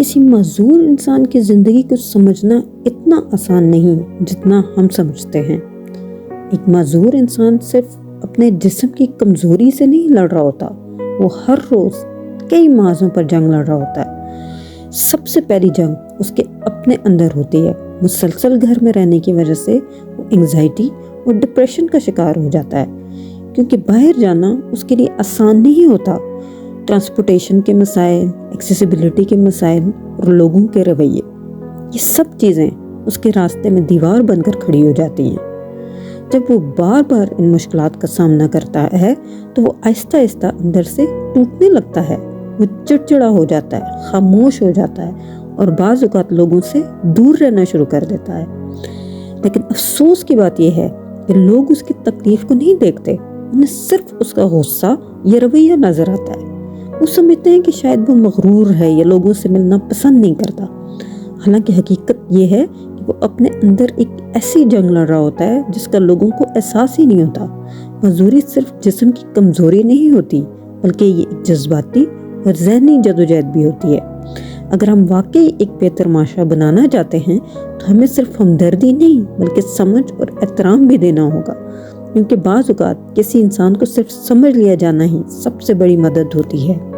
کسی معذور انسان کی زندگی کو سمجھنا اتنا آسان نہیں جتنا ہم سمجھتے ہیں۔ ایک معذور انسان صرف اپنے جسم کی کمزوری سے نہیں لڑ رہا ہوتا، وہ ہر روز کئی مرضوں پر جنگ لڑ رہا ہوتا ہے۔ سب سے پہلی جنگ اس کے اپنے اندر ہوتی ہے۔ مسلسل گھر میں رہنے کی وجہ سے وہ انگزائٹی اور ڈپریشن کا شکار ہو جاتا ہے، کیونکہ باہر جانا اس کے لیے آسان نہیں ہوتا۔ ٹرانسپورٹیشن کے مسائل، ایکسیسیبلٹی کے مسائل اور لوگوں کے رویے، یہ سب چیزیں اس کے راستے میں دیوار بن کر کھڑی ہو جاتی ہیں۔ جب وہ بار بار ان مشکلات کا سامنا کرتا ہے تو وہ آہستہ آہستہ اندر سے ٹوٹنے لگتا ہے۔ وہ چڑچڑا ہو جاتا ہے، خاموش ہو جاتا ہے اور بعض اوقات لوگوں سے دور رہنا شروع کر دیتا ہے۔ لیکن افسوس کی بات یہ ہے کہ لوگ اس کی تکلیف کو نہیں دیکھتے، انہیں صرف اس کا غصہ یا رویہ نظر آتا ہے۔ وہ سمجھتے ہیں کہ شاید وہ مغرور ہے یا لوگوں سے ملنا پسند نہیں کرتا، حالانکہ حقیقت یہ ہے کہ وہ اپنے اندر ایک ایسی جنگ لڑ رہا ہوتا ہے جس کا لوگوں کو احساس ہی نہیں ہوتا۔ معذوری صرف جسم کی کمزوری نہیں ہوتی، بلکہ یہ ایک جذباتی اور ذہنی جدوجہد بھی ہوتی ہے۔ اگر ہم واقعی ایک بہتر معاشرہ بنانا چاہتے ہیں تو ہمیں صرف ہمدردی نہیں بلکہ سمجھ اور احترام بھی دینا ہوگا، کیونکہ بعض اوقات کسی انسان کو صرف سمجھ لیا جانا ہی سب سے بڑی مدد ہوتی ہے۔